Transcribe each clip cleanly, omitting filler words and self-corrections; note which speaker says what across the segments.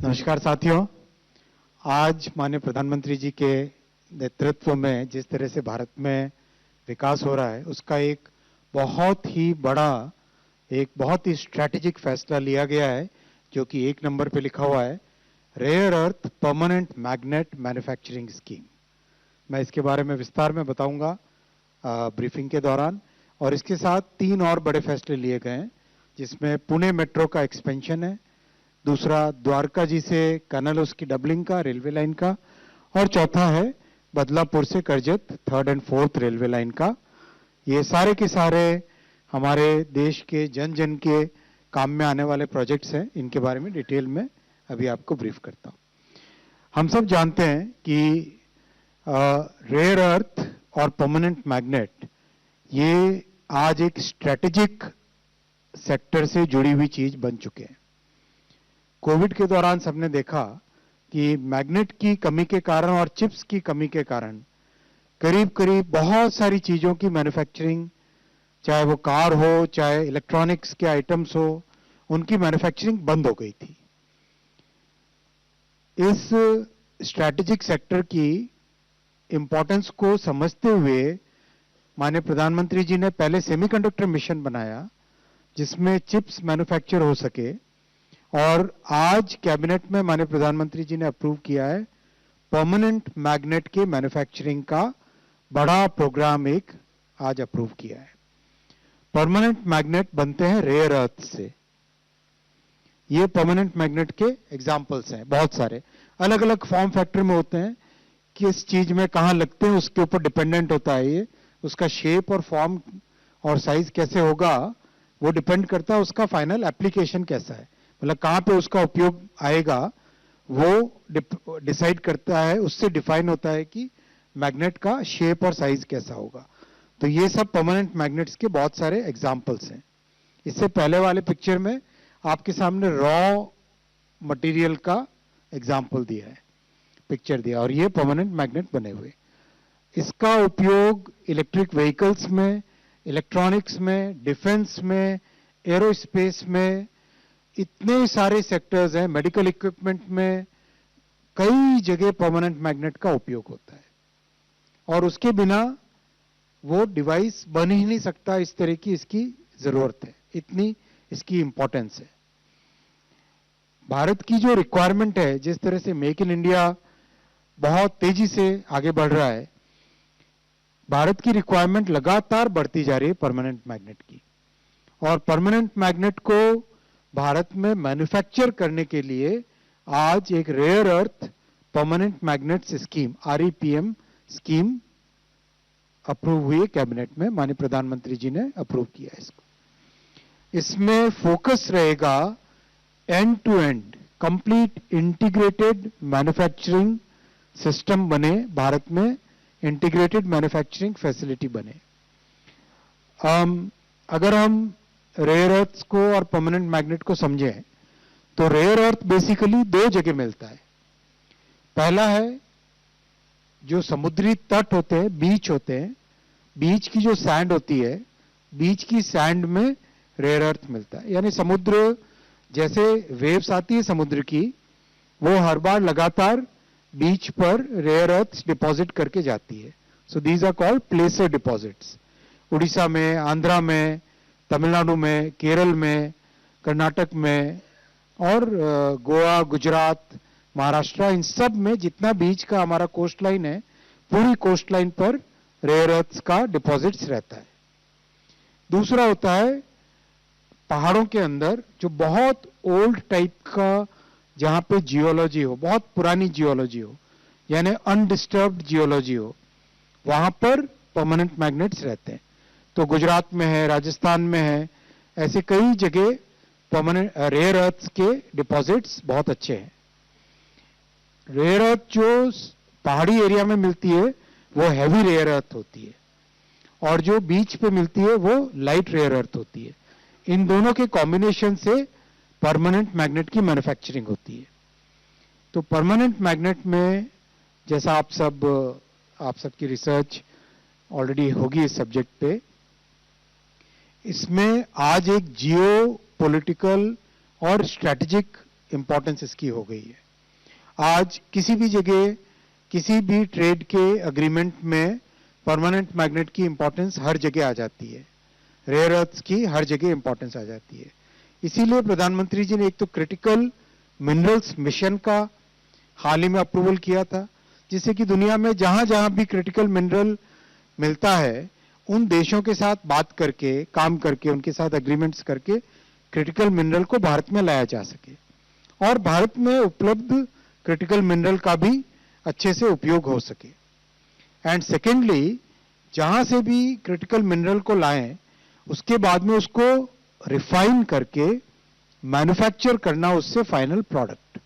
Speaker 1: नमस्कार साथियों। आज माननीय प्रधानमंत्री जी के नेतृत्व में जिस तरह से भारत में विकास हो रहा है, उसका एक बहुत ही बड़ा, एक बहुत ही स्ट्रैटेजिक फैसला लिया गया है, जो कि 1 नंबर पे लिखा हुआ है, rare earth permanent magnet manufacturing scheme. मैं इसके बारे में विस्तार में बताऊंगा ब्रीफिंग के दौरान। और इसके साथ 3 और बड़े फैसले लिए गए हैं, जिसमें पुणे मेट्रो का एक्सपेंशन है, दूसरा द्वारका जी से कनल उसकी डबलिंग का, रेलवे लाइन का, और चौथा है बदलापुर से Karjat 3rd and 4th railway line का। ये सारे के सारे हमारे देश के जन जन के काम में आने वाले प्रोजेक्ट्स हैं। इनके बारे में डिटेल में अभी आपको ब्रीफ करता हूं। हम सब जानते हैं कि रेयर अर्थ और परमानेंट मैग्नेट ये आज एक स्ट्रेटेजिक सेक्टर से जुड़ी हुई चीज बन चुके हैं। कोविड के दौरान सबने देखा कि मैग्नेट की कमी के कारण और चिप्स की कमी के कारण करीब करीब बहुत सारी चीजों की मैन्युफैक्चरिंग, चाहे वो कार हो, चाहे इलेक्ट्रॉनिक्स के आइटम्स हो, उनकी मैन्युफैक्चरिंग बंद हो गई थी। इस स्ट्रैटेजिक सेक्टर की इंपॉर्टेंस को समझते हुए माननीय प्रधानमंत्री जी ने पहले सेमीकंडक्टर मिशन बनाया, जिसमें चिप्स मैन्युफैक्चर हो सके, और आज कैबिनेट में माननीय प्रधानमंत्री जी ने अप्रूव किया है परमानेंट मैग्नेट के मैन्युफैक्चरिंग का बड़ा प्रोग्राम एक आज अप्रूव किया है। परमानेंट मैग्नेट बनते हैं रेयर अर्थ से। ये परमानेंट मैग्नेट के एग्जांपल्स हैं, बहुत सारे अलग अलग फॉर्म फैक्टर में होते हैं। किस चीज में कहां लगते हैं उसके ऊपर डिपेंडेंट होता है। ये उसका शेप और फॉर्म और साइज कैसे होगा वो डिपेंड करता है उसका फाइनल एप्लीकेशन कैसा है, मतलब कहां पे उसका उपयोग आएगा वो डिसाइड करता है, उससे डिफाइन होता है कि मैग्नेट का शेप और साइज कैसा होगा। तो ये सब परमानेंट मैग्नेट्स के बहुत सारे एग्जांपल्स हैं। इससे पहले वाले पिक्चर में आपके सामने रॉ मटेरियल का एग्जांपल दिया है, पिक्चर दिया, और ये परमानेंट मैग्नेट बने हुए। इसका उपयोग इलेक्ट्रिक व्हीकल्स में, इलेक्ट्रॉनिक्स में, डिफेंस में, एरोस्पेस में, इतने सारे सेक्टर्स हैं, मेडिकल इक्विपमेंट में, कई जगह परमानेंट मैग्नेट का उपयोग होता है। और उसके बिना वो डिवाइस बन ही नहीं सकता, इस तरह की इसकी जरूरत है, इतनी इसकी इंपॉर्टेंस है। भारत की जो रिक्वायरमेंट है, जिस तरह से मेक इन इंडिया बहुत तेजी से आगे बढ़ रहा है, भारत की रिक्वायरमेंट लगातार बढ़ती जा रही है परमानेंट मैग्नेट की। और परमानेंट मैग्नेट को भारत में मैन्युफैक्चर करने के लिए आज एक rare earth permanent magnets scheme, REPM scheme approve हुई है कैबिनेट में। माननीय प्रधानमंत्री जी ने अप्रूव किया इसको। इसमें फोकस रहेगा end to end complete integrated manufacturing system बने, भारत में इंटीग्रेटेड मैन्युफैक्चरिंग फैसिलिटी बने। अगर हम रेयर अर्थ को और परमानेंट मैग्नेट को समझें तो रेयर अर्थ बेसिकली 2 जगह मिलता है। पहला है जो समुद्री तट होते हैं, बीच होते हैं, बीच की जो सैंड होती है, बीच की सैंड में रेयर अर्थ मिलता है। यानी समुद्र जैसे वेव्स आती है समुद्र की, वो हर बार लगातार बीच पर रेयर अर्थ डिपॉजिट करके जाती है। So these are called placer deposits. Orissa में, आंध्रा में, तमिलनाडु में, केरल में, कर्नाटक में, और गोवा, गुजरात, महाराष्ट्र, इन सब में जितना बीच का हमारा कोस्ट लाइन है, पूरी कोस्ट लाइन पर रेयर अर्थ्स का डिपॉजिट्स रहता है। दूसरा होता है पहाड़ों के अंदर जो बहुत ओल्ड टाइप का, जहां पे जियोलॉजी हो, बहुत पुरानी जियोलॉजी हो, यानी अनडिस्टर्ब्ड जियोलॉजी हो, वहां पर परमानेंट मैग्नेट्स रहते हैं। तो गुजरात में है, राजस्थान में है, ऐसे कई जगह परमानेंट रेयर अर्थ्स के डिपॉजिट्स बहुत अच्छे हैं। रेयर अर्थ जो पहाड़ी एरिया में मिलती है वो हैवी रेयर अर्थ होती है, और जो बीच पे मिलती है वो लाइट रेयर अर्थ होती है। इन दोनों के कॉम्बिनेशन से परमानेंट मैग्नेट की मैन्युफैक्चरिंग होती है। तो परमानेंट मैग्नेट में, जैसा आप सबकी रिसर्च ऑलरेडी होगी इस सब्जेक्ट पे, इसमें आज एक जियो पॉलिटिकल और स्ट्रैटेजिक इंपॉर्टेंस इसकी हो गई है। आज किसी भी जगह किसी भी ट्रेड के अग्रीमेंट में परमानेंट मैग्नेट की इंपॉर्टेंस हर जगह आ जाती है, रेयर अर्थ्स की हर जगह इंपॉर्टेंस आ जाती है। इसीलिए प्रधानमंत्री जी ने एक तो क्रिटिकल मिनरल्स मिशन का हाल ही में अप्रूवल किया था, जिससे कि दुनिया में जहां जहां भी क्रिटिकल मिनरल मिलता है उन देशों के साथ बात करके, काम करके, उनके साथ एग्रीमेंट्स करके क्रिटिकल मिनरल को भारत में लाया जा सके और भारत में उपलब्ध क्रिटिकल मिनरल का भी अच्छे से उपयोग हो सके। एंड सेकेंडली, जहां से भी क्रिटिकल मिनरल को लाएं उसके बाद में उसको रिफाइन करके मैन्युफैक्चर करना उससे फाइनल प्रोडक्ट,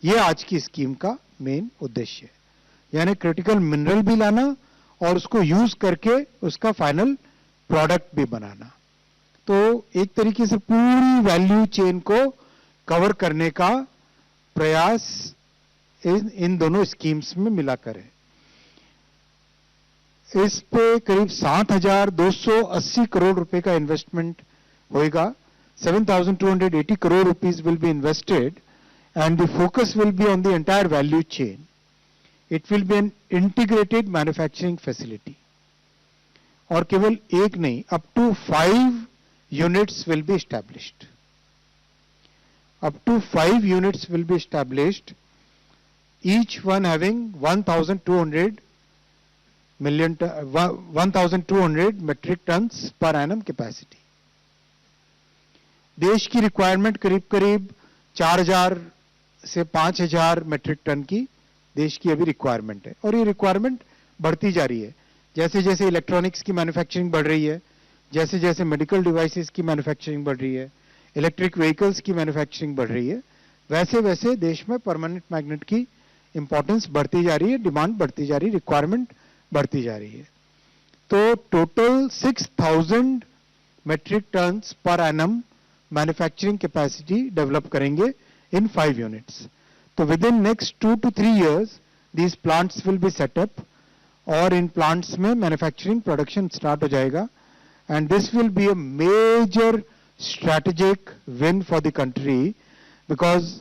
Speaker 1: ये आज की स्कीम का मेन उद्देश्य है। यानी क्रिटिकल मिनरल भी लाना और उसको यूज करके उसका फाइनल प्रोडक्ट भी बनाना। तो एक तरीके से पूरी वैल्यू चेन को कवर करने का प्रयास इन दोनों स्कीम्स में मिलाकर है। इस पे करीब 7,280 करोड़ रुपए का इन्वेस्टमेंट होएगा। 7,280 crore rupees will be invested and the focus will be on the entire value chain. It will be an integrated manufacturing facility. और केवल एक नहीं, up to 5 units will be established. Up to 5 units will be established, each one having 1,200 metric tons per annum capacity. देश की requirement करीब करीब 4,000 से 5,000 metric ton की देश की अभी रिक्वायरमेंट है और ये रिक्वायरमेंट बढ़ती जा रही है। जैसे जैसे इलेक्ट्रॉनिक्स की मैन्युफैक्चरिंग बढ़ रही है, जैसे जैसे मेडिकल डिवाइसेस की मैन्युफैक्चरिंग बढ़ रही है, इलेक्ट्रिक व्हीकल्स की मैन्युफैक्चरिंग बढ़ रही है, वैसे वैसे देश में परमानेंट मैग्नेट की इंपॉर्टेंस बढ़ती जा रही है, डिमांड बढ़ती जा रही है, रिक्वायरमेंट बढ़ती जा रही है। तो total 6,000 metric tons per annum manufacturing capacity develop करेंगे इन 5 यूनिट्स। तो within next 2 to 3 years these plants will be set up और इन प्लांट्स में मैन्युफैक्चरिंग प्रोडक्शन स्टार्ट हो जाएगा and this will be a major strategic win for the country because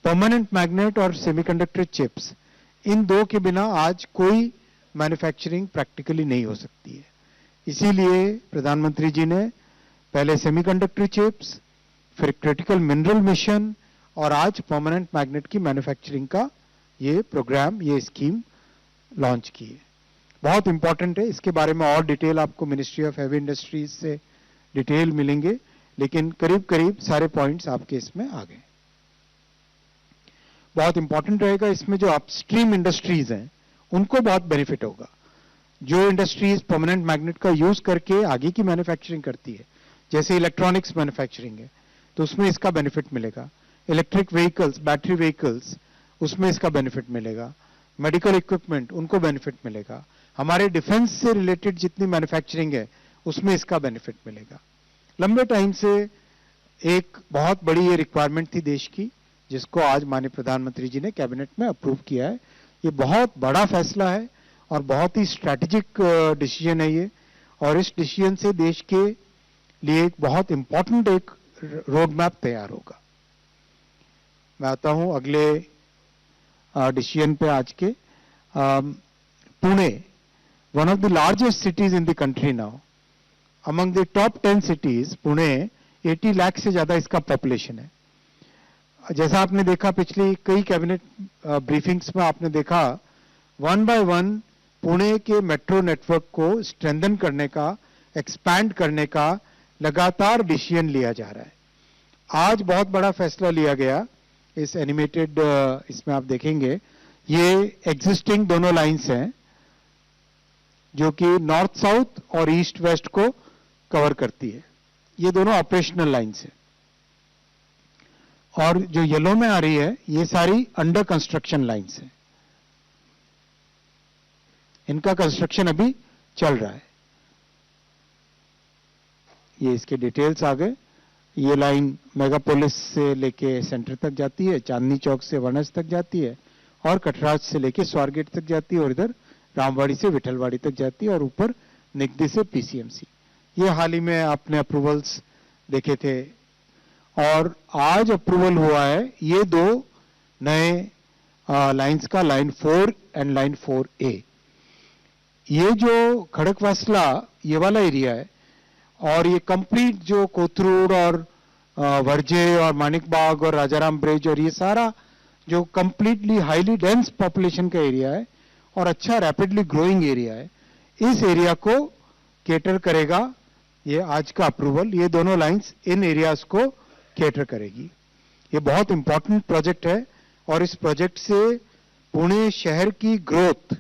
Speaker 1: permanent magnet और semiconductor chips, इन दो के बिना आज कोई मैन्युफैक्चरिंग प्रैक्टिकली नहीं हो सकती है। इसीलिए प्रधानमंत्री जी ने पहले सेमीकंडक्टर चिप्स, फिर क्रिटिकल मिनरल मिशन और आज परमानेंट मैग्नेट की मैन्युफैक्चरिंग का ये प्रोग्राम, ये स्कीम लॉन्च की है। बहुत इंपॉर्टेंट है, इसके बारे में और डिटेल आपको मिनिस्ट्री ऑफ हेवी इंडस्ट्रीज से डिटेल मिलेंगे, लेकिन करीब करीब सारे पॉइंट्स आपके इसमें आ गए। बहुत इंपॉर्टेंट रहेगा इसमें जो अपस्ट्रीम इंडस्ट्रीज हैं उनको बहुत बेनिफिट होगा। जो इंडस्ट्रीज परमानेंट मैग्नेट का यूज करके आगे की मैन्युफैक्चरिंग करती है, जैसे इलेक्ट्रॉनिक्स मैन्युफैक्चरिंग है, तो उसमें इसका बेनिफिट मिलेगा। इलेक्ट्रिक व्हीकल्स, बैटरी व्हीकल्स, उसमें इसका बेनिफिट मिलेगा। मेडिकल इक्विपमेंट, उनको बेनिफिट मिलेगा। हमारे डिफेंस से रिलेटेड जितनी मैन्युफैक्चरिंग है उसमें इसका बेनिफिट मिलेगा। लंबे टाइम से एक बहुत बड़ी ये रिक्वायरमेंट थी देश की, जिसको आज माननीय प्रधानमंत्री जी ने कैबिनेट में अप्रूव किया है। ये बहुत बड़ा फैसला है और बहुत ही स्ट्रैटेजिक डिसीजन है ये, और इस डिसीजन से देश के लिए एक बहुत इंपॉर्टेंट एक रोड मैप तैयार होगा। मैं आता हूं अगले डिसीजन पे आज के। Pune, one of the largest cities in the country now, among the top 10 cities Pune 80 lakh से ज्यादा इसका पॉपुलेशन है। जैसा आपने देखा पिछली कई कैबिनेट ब्रीफिंग्स में आपने देखा, 1 by 1 पुणे के मेट्रो नेटवर्क को स्ट्रेंथन करने का, एक्सपैंड करने का लगातार डिसीजन लिया जा रहा है। आज बहुत बड़ा फैसला लिया गया इस एनिमेटेड, इसमें आप देखेंगे ये एग्जिस्टिंग दोनों लाइंस हैं जो कि नॉर्थ साउथ और ईस्ट वेस्ट को कवर करती है। ये दोनों ऑपरेशनल लाइंस हैं और जो येलो में आ रही है ये सारी अंडर कंस्ट्रक्शन लाइंस हैं। इनका कंस्ट्रक्शन अभी चल रहा है। ये इसके डिटेल्स आ गए। ये लाइन मेगापोलिस से लेके सेंटर तक जाती है, चांदनी चौक से वनस तक जाती है और कटराज से लेके स्वारगेट तक जाती है और इधर रामवाड़ी से विठलवाड़ी तक जाती है और ऊपर निगदी से पीसीएमसी। ये हाल ही में आपने अप्रूवल्स देखे थे और आज अप्रूवल हुआ है ये दो नए लाइंस का, लाइन 4 एंड लाइन 4A। ये जो खड़कवासला ये वाला एरिया है और ये कंप्लीट जो कोथरूड और वर्जे और मानिक बाग और राजाराम ब्रिज और ये सारा जो कंप्लीटली हाईली डेंस पॉपुलेशन का एरिया है और अच्छा रैपिडली ग्रोइंग एरिया है, इस एरिया को केटर करेगा ये आज का अप्रूवल। ये दोनों लाइंस इन एरियाज को केटर करेगी। ये बहुत इंपॉर्टेंट प्रोजेक्ट है और इस प्रोजेक्ट से पुणे शहर की ग्रोथ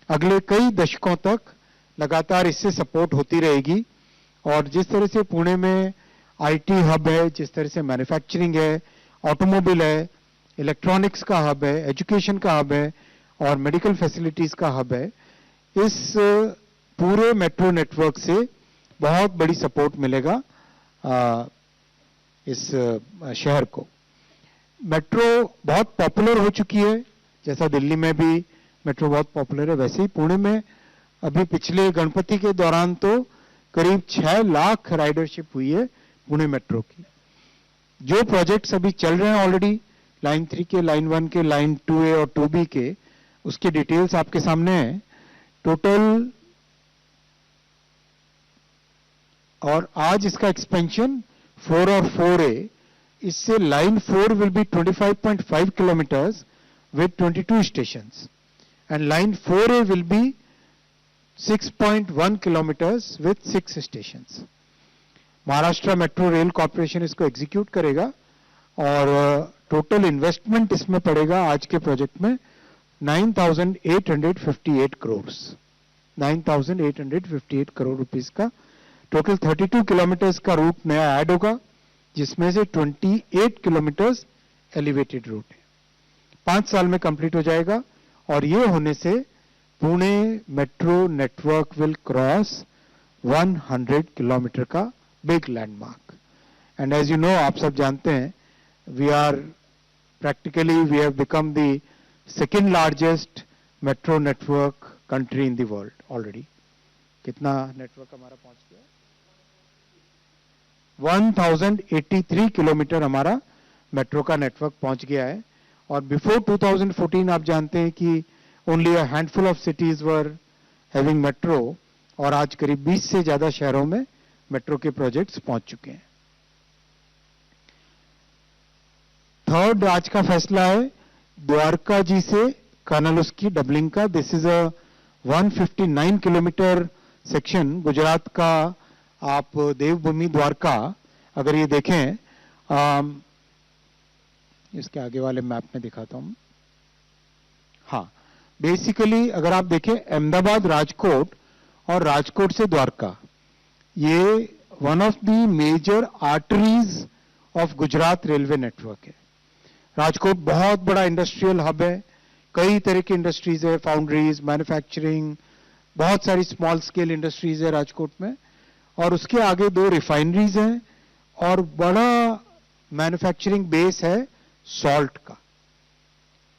Speaker 1: अगले कई दशकों तक लगातार इससे सपोर्ट होती रहेगी। और जिस तरह से पुणे में आईटी हब है, जिस तरह से मैन्युफैक्चरिंग है, ऑटोमोबाइल है, इलेक्ट्रॉनिक्स का हब है, एजुकेशन का हब है और मेडिकल फैसिलिटीज का हब है, इस पूरे मेट्रो नेटवर्क से बहुत बड़ी सपोर्ट मिलेगा इस शहर को। मेट्रो बहुत पॉपुलर हो चुकी है, जैसा दिल्ली में भी मेट्रो बहुत पॉपुलर है, वैसे ही पुणे में अभी पिछले गणपति के दौरान तो करीब 6 लाख राइडरशिप हुई है पुणे मेट्रो की। जो प्रोजेक्ट्स अभी चल रहे हैं ऑलरेडी, लाइन 3 के, लाइन 1 के, लाइन 2A और 2B के, उसके डिटेल्स आपके सामने हैं। टोटल और आज इसका एक्सपेंशन 4 और 4A, इससे line 4 will be 25.5 kilometres with 22 stations and line 4A will be 6.1 kilometers with 6 stations. Maharashtra metro rail corporation इसको एग्जीक्यूट करेगा और टोटल इन्वेस्टमेंट इसमें पड़ेगा आज के प्रोजेक्ट में 9,858 करोड़, 9,858 करोड़ रुपीस का। टोटल 32 किलोमीटर्स का रूट नया ऐड होगा, जिसमें से 28 किलोमीटर्स एलिवेटेड रूट है। 5 साल में कंप्लीट हो जाएगा और ये होने से Pune metro network will cross 100 kilometre का big landmark. And as you know, आप सब जानते हैं, we have become the second largest metro network country in the world already. कितना नेटवर्क हमारा पहुंच गया? 1083 किलोमीटर हमारा मेट्रो का नेटवर्क पहुंच गया है। और बिफोर 2014 आप जानते हैं कि only a handful of cities were having metro, और आज करीब 20 से ज्यादा शहरों में मेट्रो के प्रोजेक्ट्स पहुंच चुके हैं। थर्ड आज का फैसला है द्वारका जी से कानालुस की डबलिंग का। This is a 159 kilometre section Gujarat का। आप देवभूमि द्वारका अगर ये देखें, इसके आगे वाले मैप में दिखाता हूं। हाँ, बेसिकली अगर आप देखें अहमदाबाद राजकोट और राजकोट से द्वारका, ये one of the major arteries of Gujarat railway network है। राजकोट बहुत बड़ा इंडस्ट्रियल हब है, कई तरह की इंडस्ट्रीज है, फाउंड्रीज, मैन्युफैक्चरिंग, बहुत सारी स्मॉल स्केल इंडस्ट्रीज है राजकोट में। और उसके आगे 2 रिफाइनरीज हैं और बड़ा मैन्युफैक्चरिंग बेस है सॉल्ट का।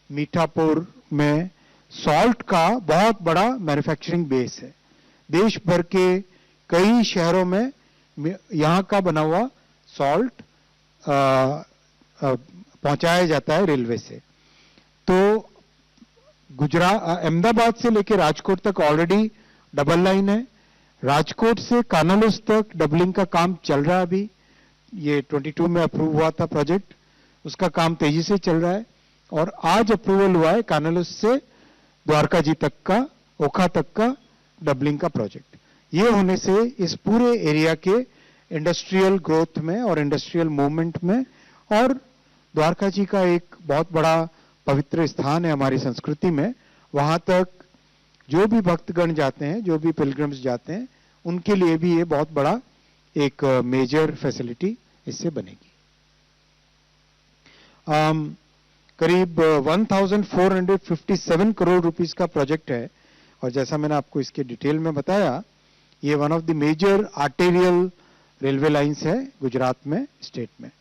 Speaker 1: मीठापुर में सॉल्ट का बहुत बड़ा मैन्युफैक्चरिंग बेस है। देश भर के कई शहरों में यहां का बना हुआ सॉल्ट पहुंचाया जाता है रेलवे से। तो अहमदाबाद से लेकर राजकोट तक ऑलरेडी डबल लाइन है। राजकोट से कानालुस तक डबलिंग का काम चल रहा है अभी। ये 22 में अप्रूव हुआ था प्रोजेक्ट, उसका काम तेजी से चल रहा है। और आज अप्रूवल हुआ है कानालुस से द्वारका जी तक का, ओखा तक का डबलिंग का प्रोजेक्ट। ये होने से इस पूरे एरिया के इंडस्ट्रियल ग्रोथ में और इंडस्ट्रियल मूवमेंट में, और द्वारका जी का एक बहुत बड़ा पवित्र स्थान है हमारी संस्कृति में, वहां तक जो भी भक्तगण जाते हैं, जो भी पिलग्रिम्स जाते हैं, उनके लिए भी ये बहुत बड़ा एक मेजर फैसिलिटी इससे बनेगी। करीब 1457 करोड़ रुपीस का प्रोजेक्ट है। और जैसा मैंने आपको इसके डिटेल में बताया, ये one of the major arterial railway lines है गुजरात में, स्टेट में।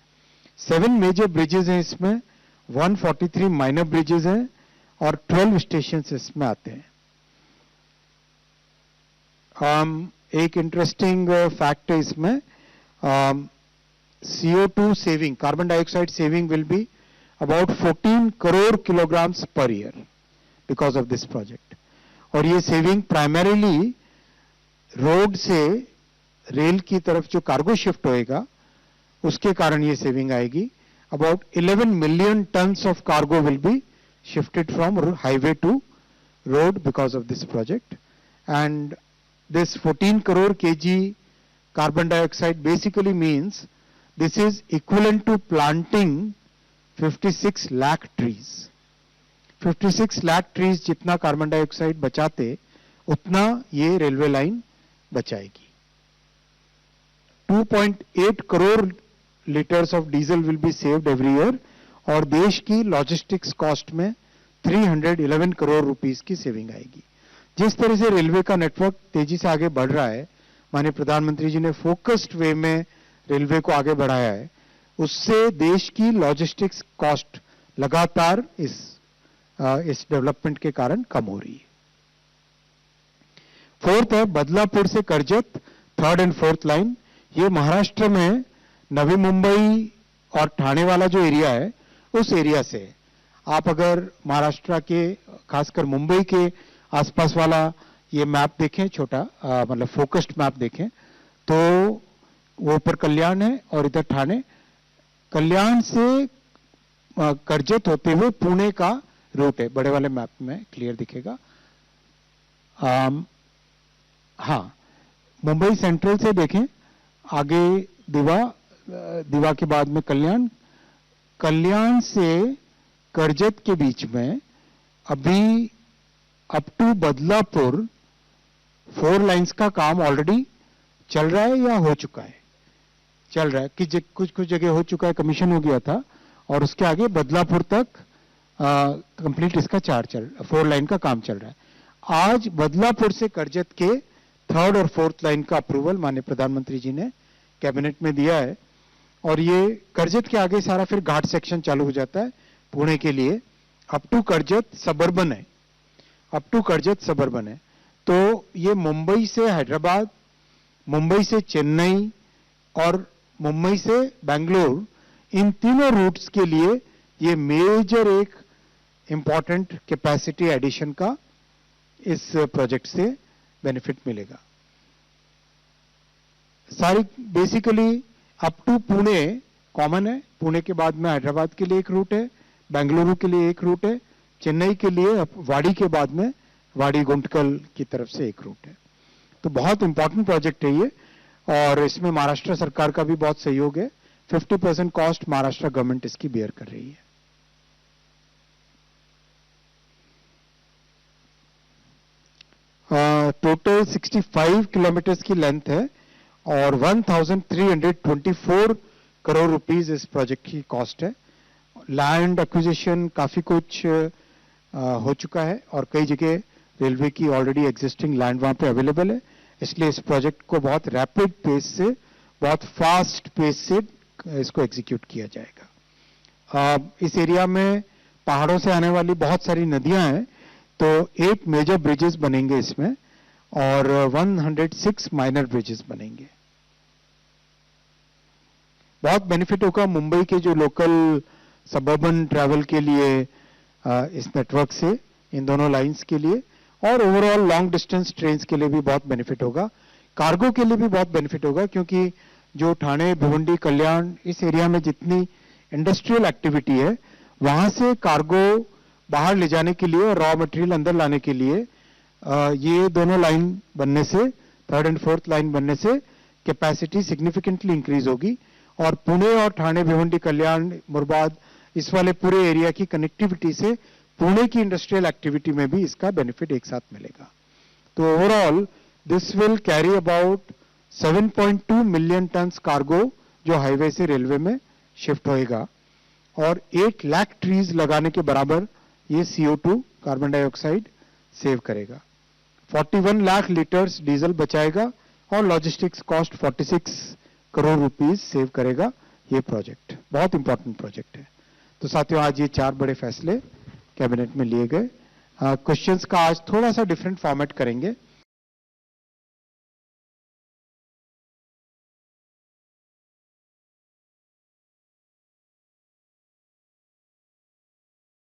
Speaker 1: 7 मेजर ब्रिजेस हैं इसमें, 143 माइनर ब्रिजेस हैं और 12 स्टेशन इसमें आते हैं। एक इंटरेस्टिंग फैक्ट है इसमें, CO2 saving, carbon dioxide saving will be about 14 crore kilograms per year because of this project. और ये सेविंग प्राइमरीली रोड से रेल की तरफ जो कार्गो शिफ्ट होएगा उसके कारण ये सेविंग आएगी. About 11 million tons of cargo will be shifted from highway to road because of this project. And this 14 crore kg carbon dioxide basically means this is equivalent to planting 56 lakh trees. 56 lakh trees जितना carbon dioxide बचाते उतना ये railway line बचाएगी. 2.8 crore litres of diesel will be saved every year और देश की logistics cost में 311 crore rupees की सेविंग आएगी. जिस तरह से रेलवे का नेटवर्क तेजी से आगे बढ़ रहा है, माननीय प्रधानमंत्री जी ने फोकस्ड वे में रेलवे को आगे बढ़ाया है, उससे देश की लॉजिस्टिक्स कॉस्ट लगातार इस डेवलपमेंट के कारण कम हो रही है. फोर्थ है बदलापुर से Karjat, third and fourth line. ये महाराष्ट्र में नवी मुंबई और ठाणे वाला जो एरिया है उस एरिया से आप अगर महाराष्ट्र के खासकर मुंबई के आसपास वाला ये मैप देखें, छोटा मतलब फोकस्ड मैप देखें, तो वो ऊपर कल्याण है और इधर ठाणे. कल्याण से करजत होते हुए पुणे का रूट है. बड़े वाले मैप में क्लियर दिखेगा. हाँ, मुंबई सेंट्रल से देखें, आगे दिवा के बाद में कल्याण, कल्याण से करजत के बीच में अभी अप टू बदलापुर 4 लाइंस का काम ऑलरेडी चल रहा है या हो चुका है? चल रहा है कि कुछ जगह हो चुका है, कमीशन हो गया था और उसके आगे बदलापुर तक कंप्लीट इसका 4 लाइन का काम चल रहा है. आज बदलापुर से करजत के 3rd और 4th लाइन का अप्रूवल माननीय प्रधानमंत्री जी ने कैबिनेट में दिया है और ये करजत के आगे सारा फिर घाट सेक्शन चालू हो जाता है पुणे के लिए. अप टू करजत सबर्बन है, अप टू करजत सबर्बन है. तो ये मुंबई से हैदराबाद, मुंबई से चेन्नई और मुंबई से बेंगलोर, इन तीनों रूट्स के लिए ये मेजर एक इंपॉर्टेंट कैपेसिटी एडिशन का इस प्रोजेक्ट से बेनिफिट मिलेगा. सारी basically up to Pune common है. पुणे के बाद में हैदराबाद के लिए एक रूट है, बेंगलुरु के लिए एक रूट है, चेन्नई के लिए वाड़ी के बाद में वाड़ी गुंटकल की तरफ से एक रूट है. तो बहुत इंपॉर्टेंट प्रोजेक्ट है ये और इसमें महाराष्ट्र सरकार का भी बहुत सहयोग है. 50% कॉस्ट महाराष्ट्र गवर्नमेंट इसकी बेयर कर रही है. टोटल 65 किलोमीटर्स की लेंथ है और 1324 करोड़ रुपीस इस प्रोजेक्ट की कॉस्ट है. लैंड एक्विजिशन काफी कुछ हो चुका है और कई जगह रेलवे की ऑलरेडी एग्जिस्टिंग लैंड वहां पे अवेलेबल है. इसलिए इस प्रोजेक्ट को बहुत रैपिड पेस से, बहुत फास्ट पेस से इसको एग्जीक्यूट किया जाएगा. इस एरिया में पहाड़ों से आने वाली बहुत सारी नदियां हैं, तो 8 मेजर ब्रिजेस बनेंगे इसमें और 106 माइनर ब्रिजेस बनेंगे. बहुत बेनिफिट होगा मुंबई के जो लोकल सबर्बन ट्रैवल के लिए इस नेटवर्क से, इन दोनों लाइंस के लिए, और ओवरऑल लॉन्ग डिस्टेंस ट्रेन्स के लिए भी बहुत बेनिफिट होगा. कार्गो के लिए भी बहुत बेनिफिट होगा क्योंकि जो ठाणे, भिवंडी, कल्याण इस एरिया में जितनी इंडस्ट्रियल एक्टिविटी है वहां से कार्गो बाहर ले जाने के लिए और रॉ मटेरियल अंदर लाने के लिए ये दोनों लाइन बनने से, 3rd एंड 4th लाइन बनने से कैपेसिटी सिग्निफिकेंटली इंक्रीज होगी और पुणे और ठाणे, भिवंडी, कल्याण, मुरबाद इस वाले पूरे एरिया की कनेक्टिविटी से पुणे की इंडस्ट्रियल एक्टिविटी में भी इसका बेनिफिट एक साथ मिलेगा. तो overall this will carry about 7.2 million turns cargo जो हाईवे से रेलवे में शिफ्ट होएगा और 8 लाख ट्रीज लगाने के बराबर ये CO2 कार्बन डाइऑक्साइड सेव करेगा. 41 लाख लीटर्स डीजल बचाएगा और logistics cost 46 crore rupees save करेगा ये प्रोजेक्ट. बहुत इंपॉर्टेंट प्रोजेक्ट है. तो साथियों, आज ये 4 बड़े फैसले कैबिनेट में लिए गए. क्वेश्चंस का आज थोड़ा सा डिफरेंट फॉर्मेट करेंगे.